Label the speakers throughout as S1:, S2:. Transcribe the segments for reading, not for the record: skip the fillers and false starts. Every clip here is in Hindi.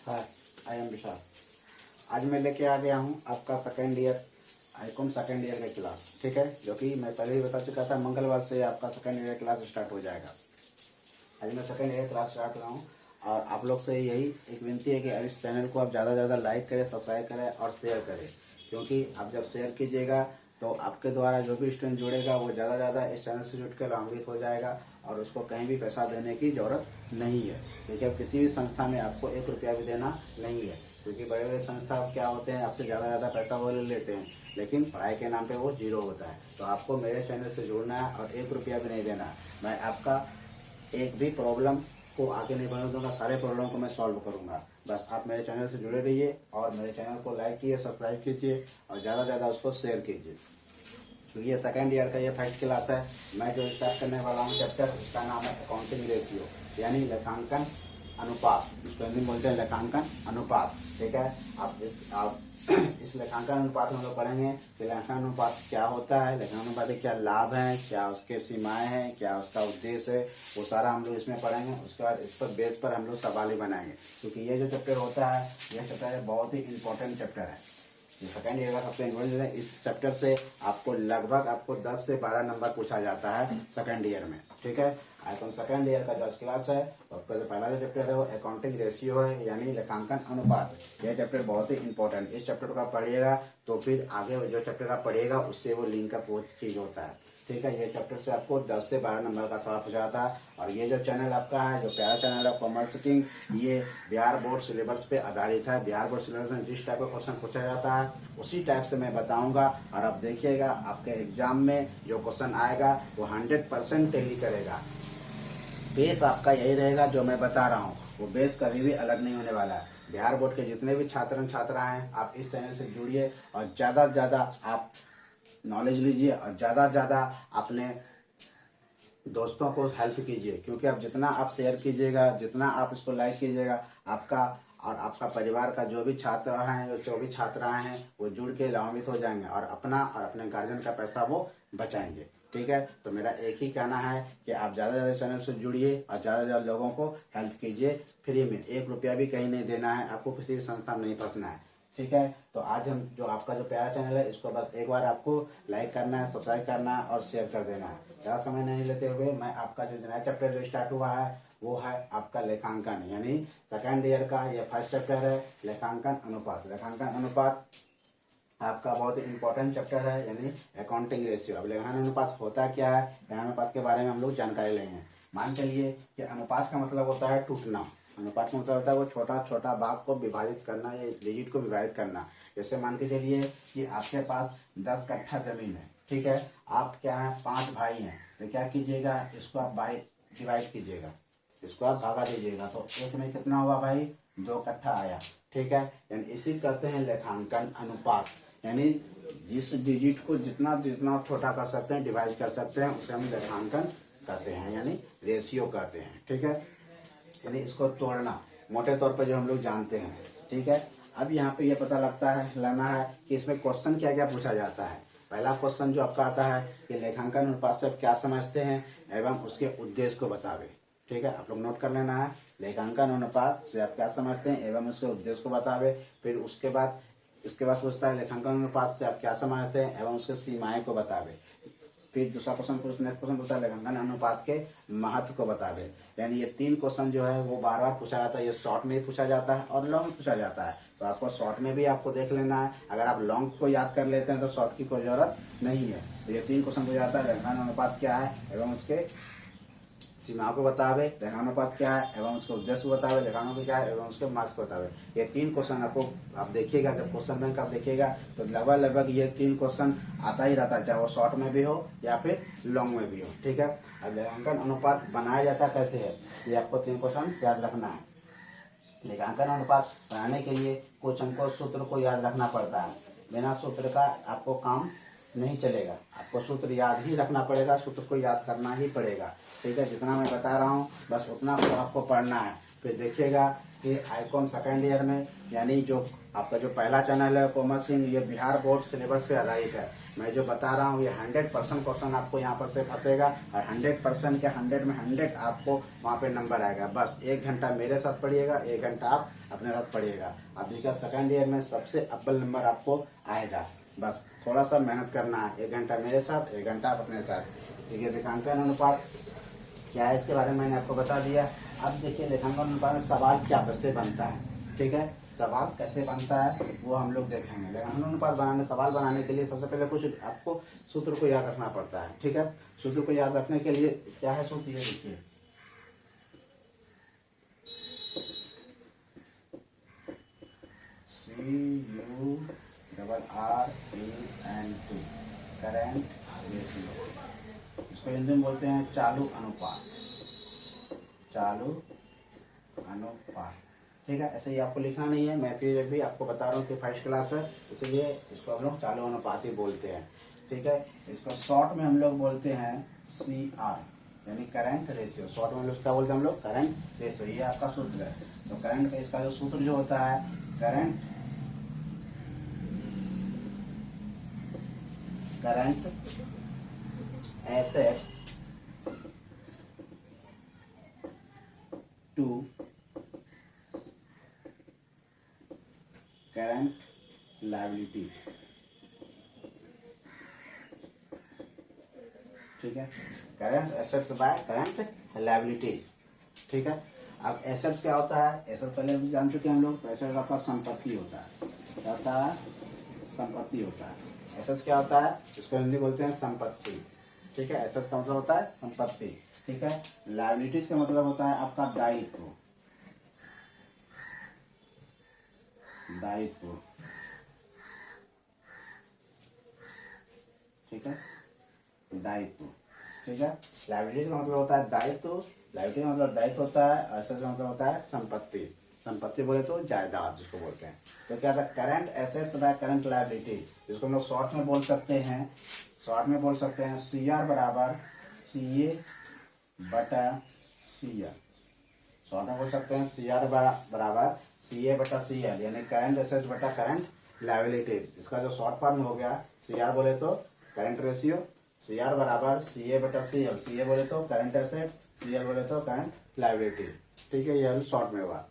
S1: हाय, आई एम विशाल। आज मैं लेके आ गया हूँ आपका second year Icom second year का क्लास। ठीक है, जो कि मैं पहले ही बता चुका था, मंगलवार से आपका सेकेंड ईयर क्लास स्टार्ट हो जाएगा। आज मैं सेकेंड ईयर क्लास स्टार्ट कर रहा हूँ और आप लोग से यही एक विनती है कि इस चैनल को आप ज़्यादा से ज़्यादा लाइक करें, सब्सक्राइब करें और शेयर करें, क्योंकि आप जब शेयर कीजिएगा तो आपके द्वारा जो भी स्टूडेंट जुड़ेगा वो ज़्यादा से ज़्यादा इस चैनल से जुड़ कर लाभान्वित हो जाएगा और उसको कहीं भी पैसा देने की ज़रूरत नहीं है। देखिए, अब किसी भी संस्था में आपको 1 रुपया भी देना नहीं है, क्योंकि बड़े बड़े संस्था क्या होते हैं, आपसे ज़्यादा पैसा वो ले लेते हैं, लेकिन पढ़ाई के नाम पे वो जीरो होता है। तो आपको मेरे चैनल से जुड़ना है और 1 रुपया भी नहीं देना है। मैं आपका एक भी प्रॉब्लम को आगे नहीं बढ़ने दूंगा, सारे प्रॉब्लम को मैं सॉल्व करूंगा। बस आप मेरे चैनल से जुड़े रहिए और मेरे चैनल को लाइक कीजिए, सब्सक्राइब कीजिए और ज़्यादा से ज़्यादा उसको शेयर कीजिए। तो ये सेकेंड ईयर का ये फर्स्ट क्लास है। मैं जो स्टार्ट करने वाला हूँ चैप्टर, उसका नाम है अकाउंटिंग रेशियो, यानी लेखांकन अनुपात। इसको हिंदी में बोलते हैं लेखांकन अनुपात। ठीक है, आप इस लेखांकन अनुपात में हम लोग पढ़ेंगे कि लेखांकन अनुपात क्या होता है, लेखांकन अनुपात के क्या लाभ हैं, क्या उसके सीमाएं हैं, क्या उसका उद्देश्य है, वो सारा हम लोग इसमें पढ़ेंगे। उसके बाद इस पर बेस पर हम लोग सवाल ही बनाएंगे, क्योंकि ये जो चैप्टर होता है, ये चैप्टर बहुत ही इंपॉर्टेंट चैप्टर है। ये सेकेंड ईयर का सबसे इम्पोर्टेंट है। इस चैप्टर से आपको लगभग 10 से 12 नंबर पूछा जाता है सेकेंड ईयर में। ठीक है, आईकॉम सेकेंड ईयर का जो क्लास है, आपका जो पहला जो चैप्टर है वो अकाउंटिंग रेशियो है, यानी लेखांकन अनुपात। यह चैप्टर बहुत ही इंपॉर्टेंट। इस चैप्टर को आप पढ़िएगा तो फिर आगे जो चैप्टर आप पढ़िएगा उससे वो लिंक अप वो चीज़ होता है। ठीक है, ये चैप्टर से आपको 10 से 12 नंबर का सवाल पूछा जाता है। और ये जो चैनल आपका है, जो प्यारा चैनल है कॉमर्स किंग, ये बिहार बोर्ड सिलेबस पे आधारित है। बिहार बोर्ड सिलेबस में जिस टाइप का क्वेश्चन पूछा जाता है उसी टाइप से मैं बताऊंगा, और आप देखिएगा आपके एग्जाम में जो क्वेश्चन आएगा वो 100% टैली करेगा। बेस आपका यही रहेगा जो मैं बता रहा हूँ, वो बेस कभी भी अलग नहीं होने वाला है। बिहार बोर्ड के जितने भी छात्रा हैं, आप इस चैनल से जुड़िए और ज़्यादा से ज़्यादा आप नॉलेज लीजिए और ज़्यादा से ज़्यादा अपने दोस्तों को हेल्प कीजिए, क्योंकि आप जितना आप शेयर कीजिएगा, जितना आप इसको लाइक कीजिएगा, आपका और आपका परिवार का जो भी छात्र हैं, जो भी छात्राएं हैं, वो जुड़ के लाभान्वित हो जाएंगे और अपना और अपने गार्जियन का पैसा वो बचाएंगे। ठीक है, तो मेरा एक ही कहना है कि आप ज़्यादा से ज़्यादा चैनल से जुड़िए और ज़्यादा से ज़्यादा लोगों को हेल्प कीजिए। फ्री में 1 रुपया भी कहीं नहीं देना है, आपको किसी भी संस्था में नहीं फंसना है। ठीक है, तो आज हम जो आपका जो प्यारा चैनल है, इसको बस एक बार आपको लाइक करना है, सब्सक्राइब करना है और शेयर कर देना है। ज़्यादा समय नहीं लेते हुए मैं आपका जो नया चैप्टर जो स्टार्ट हुआ है वो है आपका लेखांकन, यानी सेकेंड ईयर का ये फर्स्ट चैप्टर है, लेखांकन अनुपात। लेखांकन अनुपात आपका बहुत ही इंपॉर्टेंट चैप्टर है, यानी अकाउंटिंग रेशियो। अब लेखांकन अनुपात होता क्या है, लेखांकन अनुपात के बारे में हम लोग जानकारी लेंगे। मान चलिए कि अनुपात का मतलब होता है टूटना। अनुपात का मतलब होता है वो छोटा छोटा भाग को विभाजित करना या डिजिट को विभाजित करना। जैसे मान के चलिए कि आपके पास 10 कट्ठा जमीन है। ठीक है, आप क्या है 5 भाई हैं, तो क्या कीजिएगा, इसको आप बाई डिवाइड कीजिएगा, इसको आप भागा दीजिएगा, तो एक में कितना हुआ भाई, 2 कट्ठा आया। ठीक है, यानी इसी कहते हैं लेखांकन अनुपात, यानी जिस डिजिट को जितना जितना छोटा कर सकते हैं, डिवाइड कर सकते हैं, उसे हम लेखांकन कहते हैं, यानी रेशियो कहते हैं। ठीक है, यानी इसको तोड़ना मोटे तौर पर जो हम लोग जानते हैं। ठीक है, अब यहाँ पे ये पता लेना है कि इसमें क्वेश्चन क्या क्या पूछा जाता है। पहला क्वेश्चन जो आपका आता है कि लेखांकन अनुपात से आप क्या समझते हैं एवं उसके उद्देश्य को बतावे। ठीक है, आप लोग नोट कर लेना है, लेखांकन अनुपात से आप क्या समझते हैं एवं उसके उद्देश्य को बतावे। फिर उसके बाद पूछता है लेखांकन अनुपात से आप क्या समझते हैं एवं उसके सीमाएं को बतावे। फिर दूसरा क्वेश्चन नेक्स्ट क्वेश्चन पूछता है लेखांकन अनुपात के महत्व को बतावे। यानी ये 3 क्वेश्चन जो है वो बार बार पूछा जाता है। ये शॉर्ट में पूछा जाता है और लॉन्ग में पूछा जाता है, तो आपको शॉर्ट में भी आपको देख लेना है। अगर आप लॉन्ग को याद कर लेते हैं तो शॉर्ट की कोई जरूरत नहीं है। तो ये 3 क्वेश्चन पूछा जाता है, लेखांकन अनुपात क्या है एवं उसके सीमाओं को बतावे, लेखांकन अनुपात क्या है एवं उसके उद्देश्य को बतावे, लेखांकन क्या है एवं उसके महत्व को बतावे। ये 3 क्वेश्चन आपको आप देखिएगा, जब क्वेश्चन बैंक आप देखिएगा तो लगभग ये 3 क्वेश्चन आता ही रहता है, चाहे वो शॉर्ट में भी हो या फिर लॉन्ग में भी हो। ठीक है, अब लेखांकन अनुपात बनाया जाता कैसे है, ये आपको 3 क्वेश्चन याद रखना है। लेखांकन अनुपात बनाने के लिए कुछ हमको सूत्र को याद रखना पड़ता है। बिना सूत्र का आपको काम नहीं चलेगा, आपको सूत्र याद ही रखना पड़ेगा, सूत्र को याद करना ही पड़ेगा। ठीक है, जितना मैं बता रहा हूँ बस उतना को आपको पढ़ना है। फिर देखिएगा कि आईकॉम सेकेंड ईयर में, यानी जो आपका जो पहला चैनल है कोमल सिंह, ये बिहार बोर्ड सिलेबस पे आधारित है। मैं जो बता रहा हूँ ये 100% क्वेश्चन आपको यहाँ पर से फंसेगा और 100% के 100 में 100 आपको वहाँ पे नंबर आएगा। बस 1 घंटा मेरे साथ पढ़िएगा, 1 घंटा आप अपने साथ पढ़िएगा, आप देखिएगा सेकेंड ईयर में सबसे अव्वल नंबर आपको आएगा। बस थोड़ा सा मेहनत करना है, 1 घंटा मेरे साथ, 1 घंटा आप अपने साथ। ठीक है, लेखांकन अनुपात क्या है इसके बारे में मैंने आपको बता दिया। अब देखिए लेखांकन अनुपात में सवाल क्या कैसे बनता है। ठीक है, सवाल कैसे बनता है वो हम लोग देखेंगे। लेखांकन अनुपात बनाने, सवाल बनाने के लिए सबसे पहले कुछ आपको सूत्र को याद रखना पड़ता है। ठीक है, सूत्र को याद रखने के लिए क्या है सूत्र, ये देखिए CURRENT, करेंट रेशियो, इसको हिंदी में बोलते हैं चालू अनुपात, चालू अनुपात। ठीक है, ऐसे ही आपको लिखना नहीं है, मैं फिर भी आपको बता रहा हूँ कि फर्स्ट क्लास है, इसलिए इसको हम लोग चालू अनुपात ही बोलते हैं। ठीक है, इसको शॉर्ट में हम लोग बोलते हैं CR, यानी करंट रेशियो। शॉर्ट में हम लोग क्या बोलते हैं, हम लोग करंट रेशियो, ये आपका सूत्र है। तो करंट का इसका जो सूत्र जो होता है, current assets to current liability. ठीक है, current assets by current liability. ठीक है, अब एसेट्स क्या होता है, एसेट्स पहले भी जान चुके हैं हम लोग। एसेट्स आपका संपत्ति होता है, क्या होता है, संपत्ति होता है। एसेट्स क्या होता है, इसको हिंदी बोलते हैं संपत्ति। ठीक है, एसेट्स का मतलब होता है संपत्ति। ठीक है, लायबिलिटीज का मतलब होता है आपका दायित्व, दायित्व। ठीक है, दायित्व। ठीक है, लायबिलिटीज का मतलब होता है दायित्व, लायबिलिटी का मतलब दायित्व होता है, एसेट्स का मतलब होता है संपत्ति। संपत्ति बोले तो जायदाद जिसको बोलते हैं। तो क्या था, current assets by current liability, जिसको हम लोग शॉर्ट में बोल सकते हैं, शॉर्ट में बोल सकते हैं CR बराबर CA बटा CL। शॉर्ट में बोल सकते हैं CR बराबर CA बटा CL, यानी करंट एसेट्स बटा करंट लायबिलिटी। इसका जो शॉर्ट फॉर्म हो गया, CR बोले तो करंट रेशियो, CR बराबर CA बटा CL, CA बोले तो करंट एसेट, CL बोले तो करंट लायबिलिटी। ठीक है, यह शॉर्ट में हुआ।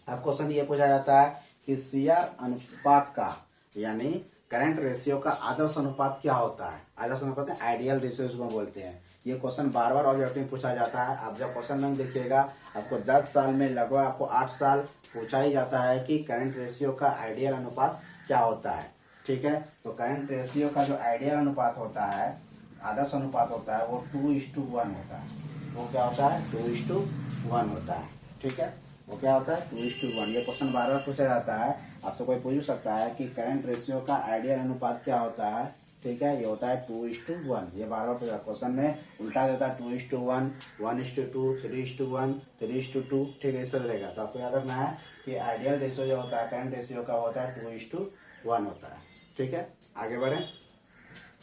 S1: अब क्वेश्चन ये पूछा जाता है कि CR अनुपात का, यानी करंट रेशियो का आदर्श अनुपात क्या होता है। आदर्श अनुपात आइडियल रेशियो को बोलते हैं। ये क्वेश्चन बार बार ऑब्जेक्टिव में पूछा जाता है। आप जब क्वेश्चन में देखिएगा, आपको 10 साल में लगभग आपको 8 साल पूछा ही जाता है कि करंट रेशियो का आइडियल अनुपात क्या होता है। ठीक है, तो करंट रेशियो का जो आइडियल अनुपात होता है, आदर्श अनुपात होता है, वो 2:1 होता है। वो क्या होता है, 2:1 होता है। ठीक है, वो क्या होता है, 2:1। ये क्वेश्चन बार बार पूछा जाता है, आपसे कोई पूछ सकता है कि करंट रेशियो का आइडियल अनुपात क्या होता है। ठीक है, ये होता है 2:1। ये बार बार पूछा, क्वेश्चन में उल्टा देता है 2:1, 1:2, 3:1, 3:2। ठीक है, इस तरह रहेगा। तो आपको याद रखना है कि आइडियल रेशियो जो होता है करंट रेशियो का होता है 2:1 होता है। ठीक है, आगे बढ़े।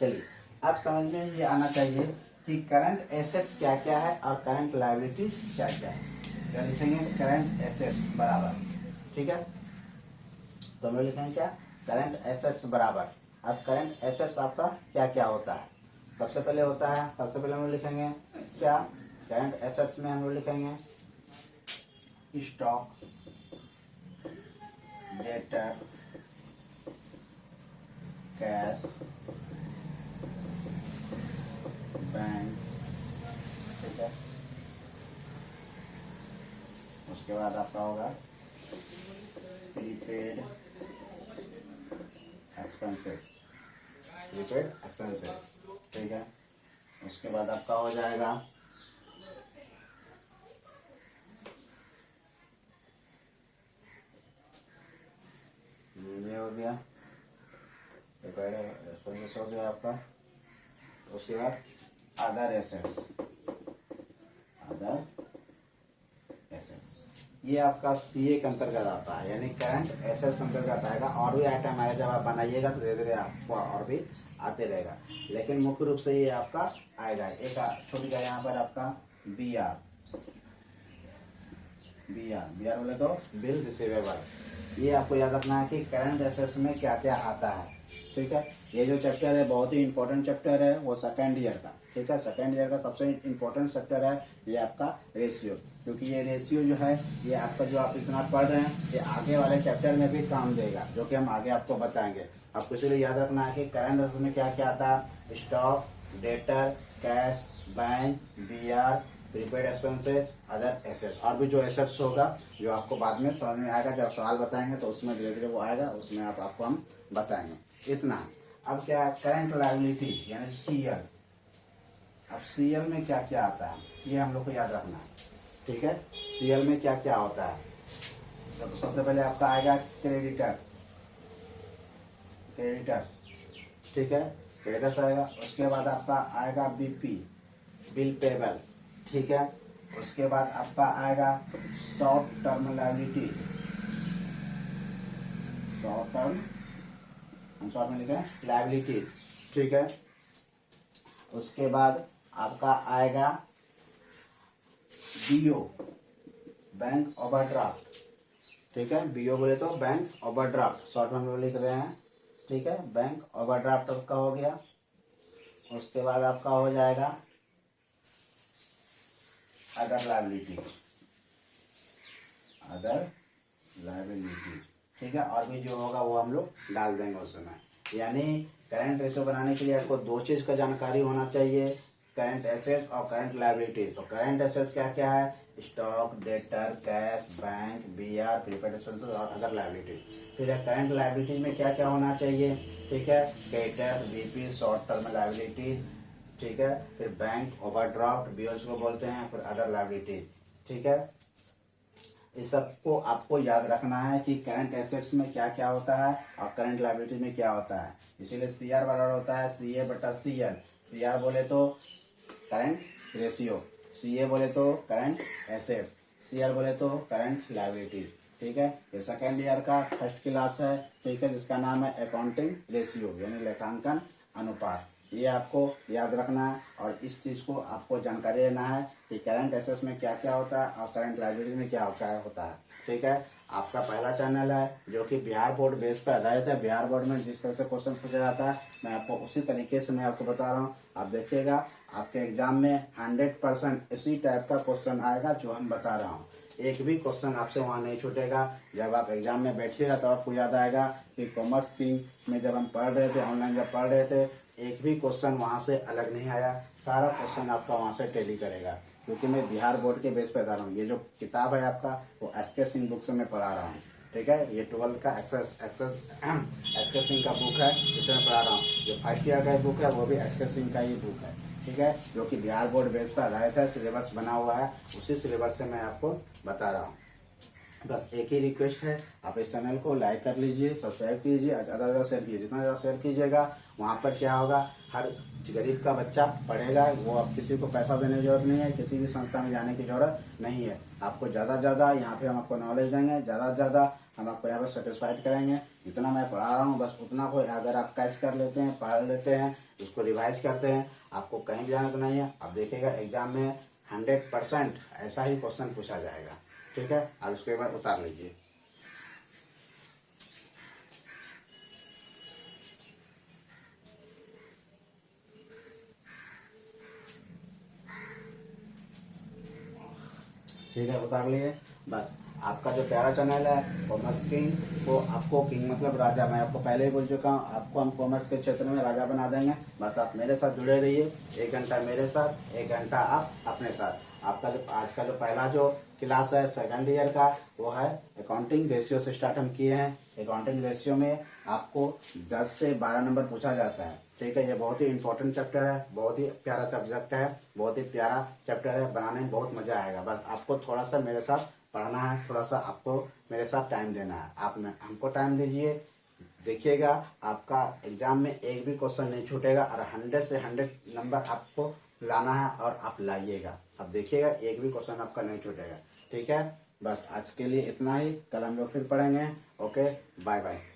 S1: चलिए, अब समझ में ये आना चाहिए कि करंट एसेट्स क्या क्या है और करंट लायबिलिटीज क्या क्या है। क्या लिखेंगे, करंट एसेट्स बराबर। ठीक है, तो हम लोग लिखेंगे क्या, करंट एसेट्स बराबर। अब करंट एसेट्स आपका क्या क्या होता है, सबसे पहले होता है, सबसे पहले हम लोग लिखेंगे क्या, करंट एसेट्स में हम लोग लिखेंगे स्टॉक, डेटर, कैश, बैंक। ठीक है, उसके बाद आपका होगा प्रीपेड एक्सपेंसेस, प्रीपेड एक्सपेंसेस। ठीक है, उसके बाद आपका हो जाएगा ये हो गया प्रीपेड एक्सपेंसेस हो गया आपका। उसके बाद अदर एसेट्स, अदर एसेट्स, ये आपका CA के अंतर्गत आता है, यानी करंट एसेट्स के अंतर्गत आएगा। और भी आइटम आएगा, जब आप बनाइएगा तो धीरे धीरे आपको और भी आते रहेगा, लेकिन मुख्य रूप से ये आपका आएगा। एक छोड़ गया यहाँ पर आपका BR, बी आर बोले तो बिल रिसीवेबल। ये आपको याद रखना है कि करंट एसेट्स में क्या क्या आता है, ठीक है। ये जो चैप्टर है बहुत ही इंपॉर्टेंट चैप्टर है, वो सेकेंड ईयर का, ठीक है। सेकेंड ईयर का सबसे इंपॉर्टेंट चैप्टर है ये आपका रेशियो, क्योंकि ये रेशियो जो है ये आपका जो आप इतना पढ़ रहे हैं ये आगे वाले चैप्टर में भी काम देगा, जो कि हम आगे आपको बताएंगे। आपको इसलिए याद रखना है कि करंट एसेट्स में क्या क्या आता है, stock, debtor, cash, bank, B R, prepaid expenses, other assets, और भी जो एसेट्स होगा जो आपको बाद में समझ में आएगा, जब सवाल बताएंगे तो उसमें धीरे धीरे वो आएगा, उसमें आपको हम बताएंगे इतना। अब क्या है करंट लायबिलिटी यानी सीएल। अब सीएल में क्या क्या आता है ये हम लोग को याद रखना है, ठीक है। सीएल में क्या क्या होता है, तो सबसे पहले आपका आएगा क्रेडिटर्स, ठीक है, क्रेडिटर्स आएगा। उसके बाद आपका आएगा बीपी, बिल पेबल, ठीक है। उसके बाद आपका आएगा short term liability, short term हम शॉर्ट में लिखे लायबिलिटी, ठीक है। उसके बाद आपका आएगा बीओ, बैंक ओवरड्राफ्ट, ठीक है। बीओ बोले तो बैंक ओवरड्राफ्ट, शॉर्ट में हम लोग लिख रहे हैं, ठीक है। बैंक ओवरड्राफ्ट आपका हो गया। उसके बाद आपका हो जाएगा अदर लायबिलिटी, ठीक है। और भी जो होगा वो हम लोग डाल देंगे उस समय। यानी करंट रेशियो बनाने के लिए आपको दो चीज का जानकारी होना चाहिए, करंट एसेट्स और करंट लायबिलिटी। तो करंट एसेट्स क्या क्या है, stock, debtor, cash, bank, B R, prepaid expenses और अदर लायबिलिटी। फिर करंट लायबिलिटी में क्या क्या होना चाहिए, ठीक है, creditors, BP, short term liability, ठीक है। फिर बैंक ओवरड्राफ्ट, बीओएस को बोलते हैं, फिर अदर लायबिलिटी, ठीक है। इस सबको आपको याद रखना है कि करंट एसेट्स में क्या क्या होता है और करंट लायबिलिटी में क्या होता है। इसीलिए सीआर बराबर होता है सीए बटा सीएल। सीआर बोले तो करंट रेशियो, सीए बोले तो करंट एसेट्स, सीएल बोले तो करंट लायबिलिटी, ठीक है। ये सेकेंड ईयर का फर्स्ट क्लास है, ठीक है, जिसका नाम है अकाउंटिंग रेशियो यानी लेखांकन अनुपात। ये आपको याद रखना है और इस चीज़ को आपको जानकारी लेना है कि करंट एसेट्स में क्या क्या होता है और करंट लायबिलिटी में क्या होता है, ठीक है। आपका पहला चैनल है जो कि बिहार बोर्ड बेस पर आधारित है। बिहार बोर्ड में जिस तरह से क्वेश्चन पूछा जाता है मैं आपको उसी तरीके से मैं आपको बता रहा हूँ। आप देखिएगा आपके एग्जाम में 100% इसी टाइप का क्वेश्चन आएगा जो हम बता रहा हूँ। एक भी क्वेश्चन आपसे वहाँ नहीं छूटेगा। जब आप एग्जाम में बैठिएगा तो आपको याद आएगा कि कॉमर्स की में जब हम पढ़ रहे थे, ऑनलाइन जब पढ़ रहे थे, एक भी क्वेश्चन वहाँ से अलग नहीं आया। सारा क्वेश्चन आपका वहाँ से टैली करेगा, क्योंकि मैं बिहार बोर्ड के बेस पे बता रहा हूँ। ये जो किताब है आपका वो एसके सिंह बुक से मैं पढ़ा रहा हूँ, ठीक है। ये 12th का एसके सिंह का बुक है जिसे मैं पढ़ा रहा हूँ। जो फर्स्ट ईयर का बुक है वो भी एसके सिंह का ही बुक है, ठीक है, जो कि बिहार बोर्ड बेस पर आधारित है। सिलेबस बना हुआ है, उसी सिलेबस से मैं आपको बता रहा हूँ। बस एक ही रिक्वेस्ट है, आप इस चैनल को लाइक कर लीजिए, सब्सक्राइब कीजिए, ज़्यादा ज़्यादा शेयर कीजिए। जितना ज़्यादा शेयर कीजिएगा वहाँ पर क्या होगा, हर गरीब का बच्चा पढ़ेगा। वो आप किसी को पैसा देने की जरूरत नहीं है, किसी भी संस्था में जाने की जरूरत नहीं है। आपको ज़्यादा से ज़्यादा यहाँ पे हम आपको नॉलेज देंगे, ज़्यादा से ज़्यादा हम आपको यहाँ पर सेटिस्फाइड करेंगे। जितना मैं पढ़ा रहा हूँ बस उतना को अगर आप कैच कर लेते हैं, पढ़ लेते हैं, उसको रिवाइज करते हैं, आपको कहीं भी जाना तो नहीं है। आप देखिएगा एग्जाम में 100% ऐसा ही क्वेश्चन पूछा जाएगा, ठीक है। आप उसको एक बार उतार लीजिए। ठीक है, उतार लिए। बस आपका जो प्यारा चैनल है कॉमर्स किंग, वो आपको किंग मतलब राजा, मैं आपको पहले ही बोल चुका हूँ, आपको हम कॉमर्स के क्षेत्र में राजा बना देंगे। बस आप मेरे साथ जुड़े रहिए, 1 घंटा मेरे साथ, 1 घंटा आप अपने साथ। आपका जो आज का जो पहला जो क्लास है सेकंड ईयर का वो है अकाउंटिंग रेशियो से स्टार्ट हम किए हैं। अकाउंटिंग रेशियो में आपको 10 से 12 नंबर पूछा जाता है, ठीक है। ये बहुत ही इंपॉर्टेंट चैप्टर है, बहुत ही प्यारा सब्जेक्ट है, बहुत ही प्यारा चैप्टर है, बनाने में बहुत मजा आएगा। बस आपको थोड़ा सा मेरे साथ पढ़ना है, थोड़ा सा आपको मेरे साथ टाइम देना है। आप हमको टाइम दीजिए, देखिएगा आपका एग्जाम में एक भी क्वेश्चन नहीं छूटेगा और 100 से 100 नंबर आपको लाना है और आप लाइएगा। अब देखिएगा एक भी क्वेश्चन आपका नहीं छूटेगा, ठीक है। बस आज के लिए इतना ही, कल हम लोग फिर पढ़ेंगे। Okay, bye bye.